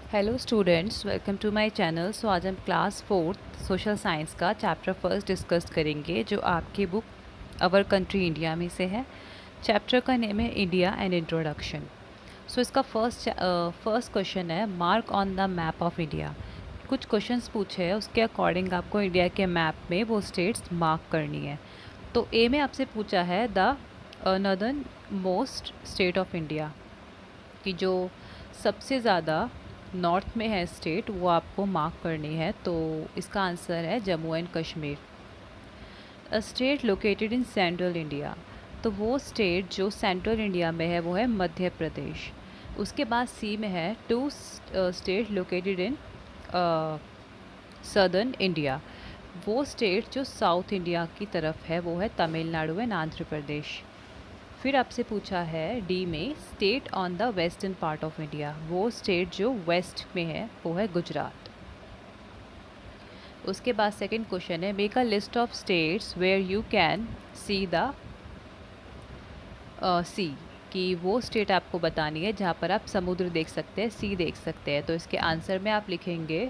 Hello students, welcome to my channel. So आज हम class fourth social science का chapter first discuss करेंगे, जो आपकी बुक अवर कंट्री इंडिया में से है। चैप्टर का नेम है इंडिया एंड इंट्रोडक्शन। सो इसका फर्स्ट क्वेश्चन है, mark on the map of India. कुछ क्वेश्चंस पूछे हैं, उसके अकॉर्डिंग आपको इंडिया के मैप में वो स्टेट्स मार्क करनी है। तो ए में आपसे पूछा है the northern most state of India, कि जो सबसे ज़्यादा नॉर्थ में है स्टेट, वो आपको मार्क करनी है। तो इसका आंसर है Jammu and Kashmir. A state located in central India, तो वो स्टेट जो सेंट्रल इंडिया में है वो है मध्य प्रदेश। उसके बाद सी में है two state located in southern India, वो स्टेट जो साउथ इंडिया की तरफ है वो है तमिलनाडु एंड आंध्र प्रदेश। फिर आपसे पूछा है डी में state on the western part of India, वो स्टेट जो वेस्ट में है वो है गुजरात। उसके बाद सेकंड क्वेश्चन है, make a list of states where you can see the sea, कि वो स्टेट आपको बतानी है जहाँ पर आप समुद्र देख सकते हैं, सी देख सकते हैं। तो इसके आंसर में आप लिखेंगे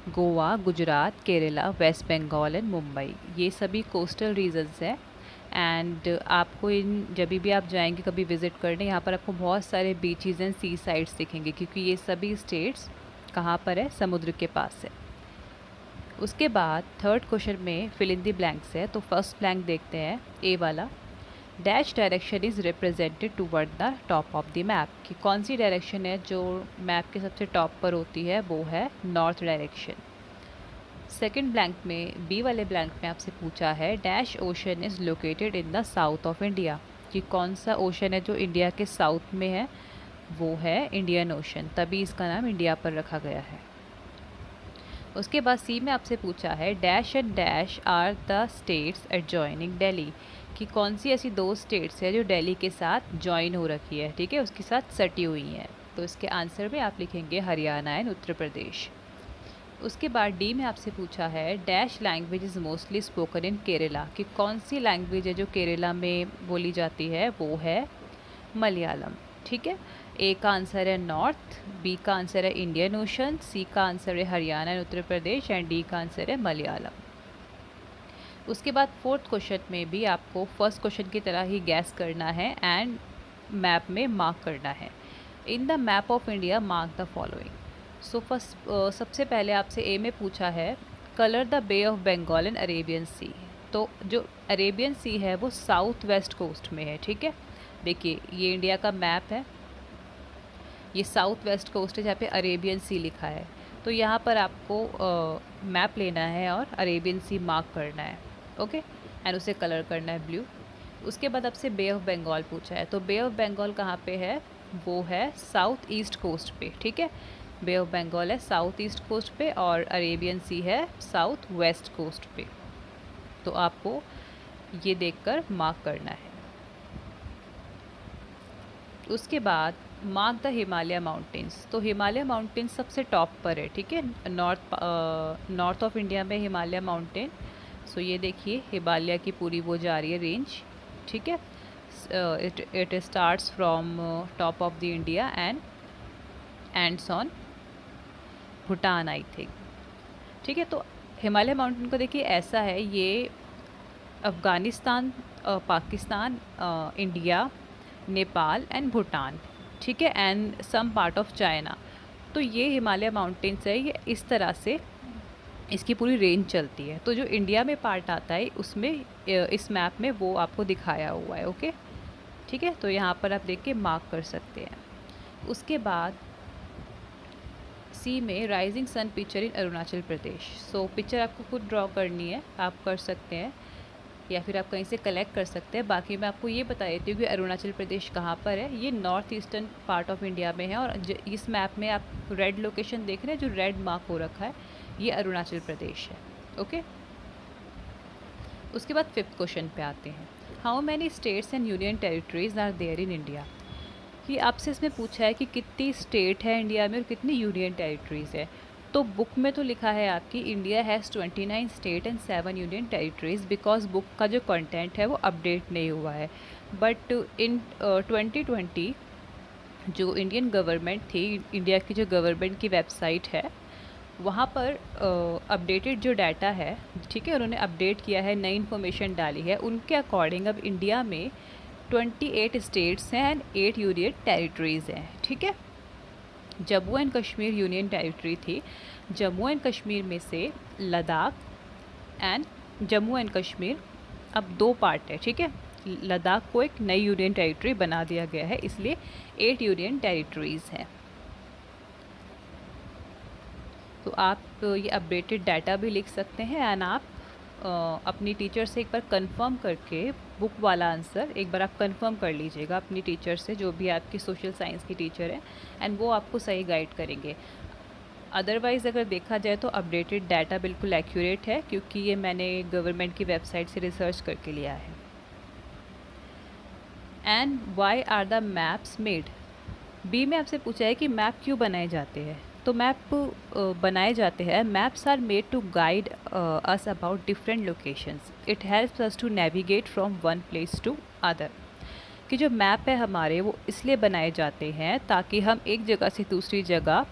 गोवा, गुजरात, केरला, वेस्ट बंगाल एंड मुंबई। ये सभी कोस्टल रीजन्स हैं। एंड आपको इन जब भी आप जाएंगे कभी विज़िट करने, यहाँ पर आपको बहुत सारे बीचेस एंड सी साइड्स दिखेंगे, क्योंकि ये सभी स्टेट्स कहाँ पर है, समुद्र के पास है। उसके बाद थर्ड क्वेश्चन में फिल इन द ब्लैंक्स है। तो फर्स्ट ब्लैंक देखते हैं, ए वाला, dash direction is represented toward the top of the map, कि कौन सी डायरेक्शन है जो मैप के सबसे टॉप पर होती है, वो है नॉर्थ डायरेक्शन। सेकंड ब्लैंक में, बी वाले ब्लैंक में आपसे पूछा है dash ocean is located in the south of India, कि कौन सा ओशन है जो इंडिया के साउथ में है, वो है इंडियन ओशन, तभी इसका नाम इंडिया पर रखा गया है। उसके बाद सी में आपसे पूछा है dash and dash are the states adjoining Delhi, कि कौन सी ऐसी दो स्टेट्स है जो दिल्ली के साथ जॉइन हो रखी है, ठीक है, उसके साथ सटी हुई हैं। तो इसके आंसर में आप लिखेंगे हरियाणा एंड उत्तर प्रदेश। उसके बाद डी में आपसे पूछा है dash language is mostly spoken in Kerala, कि कौन सी लैंग्वेज है जो केरला में बोली जाती है, वो है मलयालम। ठीक है, ए का आंसर है नॉर्थ, बी का आंसर है इंडियन ओशन, सी का आंसर है Haryana and Uttar Pradesh and D का आंसर है मलयालम। उसके बाद फोर्थ क्वेश्चन में भी आपको फर्स्ट क्वेश्चन की तरह ही गैस करना है एंड मैप में मार्क करना है। In the map of India mark the following. So first सबसे पहले आपसे ए में पूछा है colour the Bay of Bengal and Arabian Sea, तो जो अरेबियन सी है वो साउथ वेस्ट कोस्ट में है। ठीक है, देखिए ये इंडिया का मैप है, ये साउथ वेस्ट कोस्ट है जहाँ पे अरेबियन सी लिखा है। तो यहाँ पर आपको मैप लेना है और अरेबियन सी मार्क करना है, ओके, एंड उसे कलर करना है ब्लू। उसके बाद आपसे बे ऑफ बंगाल पूछा है, तो बे ऑफ बंगाल कहाँ पे है, वो है साउथ ईस्ट कोस्ट पे। ठीक है, बे ऑफ बंगाल है साउथ ईस्ट कोस्ट पे और अरेबियन सी है साउथ वेस्ट कोस्ट पे। तो आपको ये देखकर मार्क करना है। उसके बाद मार्क द हिमालय माउंटेन्स, तो हिमालय माउंटेन्स सबसे टॉप पर है। ठीक है, नॉर्थ ऑफ इंडिया में हिमालय माउंटेन। सो ये देखिए हिमालय की पूरी वो जा रही है रेंज। ठीक है, it starts from top of the India and ends on Bhutan I think. ठीक है, तो हिमालय माउंटेन को देखिए ऐसा है, ये अफ़गानिस्तान, पाकिस्तान, इंडिया, नेपाल एंड भूटान, ठीक है, and some part of China. तो ये हिमालय माउंटेन्स है, ये इस तरह से इसकी पूरी रेंज चलती है। तो जो इंडिया में पार्ट आता है उसमें इस मैप में वो आपको दिखाया हुआ है। ओके, ठीक है, तो यहाँ पर आप देख के मार्क कर सकते हैं। उसके बाद सी में rising sun picture in Arunachal Pradesh. So picture आपको खुद ड्रॉ करनी है, आप कर सकते हैं या फिर आप कहीं से कलेक्ट कर सकते हैं। बाकी मैं आपको ये बता देती हूँ कि अरुणाचल प्रदेश कहाँ पर है। ये north eastern part of India में है और इस मैप में आप रेड लोकेशन देख रहे हैं, जो रेड मार्क हो रखा है, ये अरुणाचल प्रदेश है। ओके, उसके बाद फिफ्थ क्वेश्चन पे आते हैं, how many states and union territories are there in India, कि आपसे इसमें पूछा है कि कितनी स्टेट है इंडिया में और कितनी यूनियन टेरिटरीज़ है। तो बुक में तो लिखा है आपकी India has 29 state and 7 union territories, because book का जो कंटेंट है वो अपडेट नहीं हुआ है। बट इन 2020 जो इंडियन गवर्नमेंट थी, इंडिया की जो गवर्नमेंट की वेबसाइट है, वहाँ पर अपडेटेड जो डाटा है, ठीक है, उन्होंने अपडेट किया है, नई इन्फॉर्मेशन डाली है। उनके अकॉर्डिंग अब इंडिया में 28 स्टेट्स हैं एंड 8 यूनियन टेरिटरीज़ हैं, ठीक है। Jammu and Kashmir union territory थी। जम्मू एंड कश्मीर में से लद्दाख एंड जम्मू एंड कश्मीर अब 2 पार्ट है, ठीक है। लद्दाख को एक नई यूनियन टेरिटरी बना दिया गया है, इसलिए 8 यूनियन टेरिटरीज़ हैं। तो आप ये अपडेटेड डाटा भी लिख सकते हैं एंड आप अपनी टीचर से एक बार कंफर्म करके बुक वाला आंसर एक बार आप कंफर्म कर लीजिएगा अपनी टीचर से, जो भी आपकी सोशल साइंस की टीचर है, एंड वो आपको सही गाइड करेंगे। अदरवाइज़ अगर देखा जाए तो अपडेटेड डाटा बिल्कुल एक्यूरेट है, क्योंकि ये मैंने गवर्नमेंट की वेबसाइट से रिसर्च करके लिया है। And why are the maps made? B में आपसे पूछा है कि मैप क्यों बनाए जाते हैं। तो मैप बनाए जाते हैं, maps are made to guide us about different locations. It helps us to navigate from one place to other. कि जो मैप है हमारे, वो इसलिए बनाए जाते हैं ताकि हम एक जगह से दूसरी जगह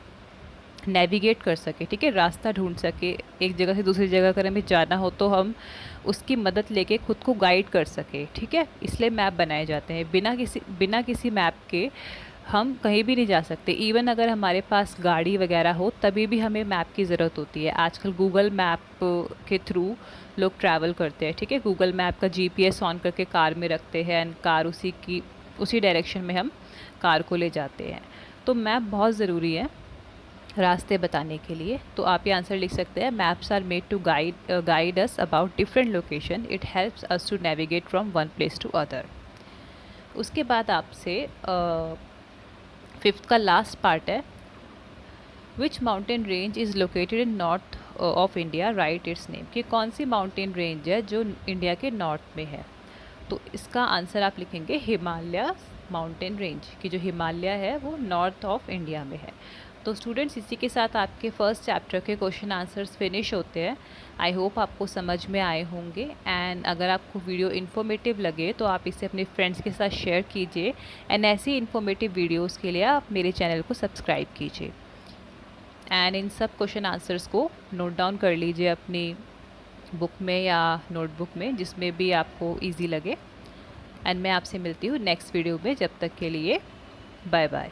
नेविगेट कर सके, ठीक है, रास्ता ढूंढ सके। एक जगह से दूसरी जगह अगर हमें जाना हो तो हम उसकी मदद लेके खुद को गाइड कर सके, ठीक है, इसलिए मैप बनाए जाते हैं। बिना किसी मैप के हम कहीं भी नहीं जा सकते। इवन अगर हमारे पास गाड़ी वगैरह हो तभी भी हमें मैप की ज़रूरत होती है। आजकल गूगल मैप के थ्रू लोग ट्रैवल करते हैं, ठीक है। गूगल मैप का जीपीएस ऑन करके कार में रखते हैं एंड कार उसी डायरेक्शन में हम कार को ले जाते हैं। तो मैप बहुत ज़रूरी है रास्ते बताने के लिए। तो आप ये आंसर लिख सकते हैं, maps are made to guide us about different location. It helps us to navigate from one place to other. उसके बाद आपसे 5th का लास्ट पार्ट है, which mountain range is located in north of India, right its name. कि कौन सी mountain range है जो India के नॉर्थ में है। तो इसका आंसर आप लिखेंगे हिमालय माउंटेन रेंज, कि जो हिमालय है वो नॉर्थ ऑफ इंडिया में है। तो स्टूडेंट्स, इसी के साथ आपके फर्स्ट चैप्टर के क्वेश्चन आंसर्स फिनिश होते हैं। आई होप आपको समझ में आए होंगे, एंड अगर आपको वीडियो इन्फॉर्मेटिव लगे तो आप इसे अपने फ्रेंड्स के साथ शेयर कीजिए, एंड ऐसी इन्फॉर्मेटिव वीडियोस के लिए आप मेरे चैनल को सब्सक्राइब कीजिए। एंड इन सब क्वेश्चन आंसर्स को नोट डाउन कर लीजिए अपनी बुक में या नोटबुक में, जिसमें भी आपको ईजी लगे। एंड मैं आपसे मिलती हूँ नेक्स्ट वीडियो में। जब तक के लिए बाय बाय।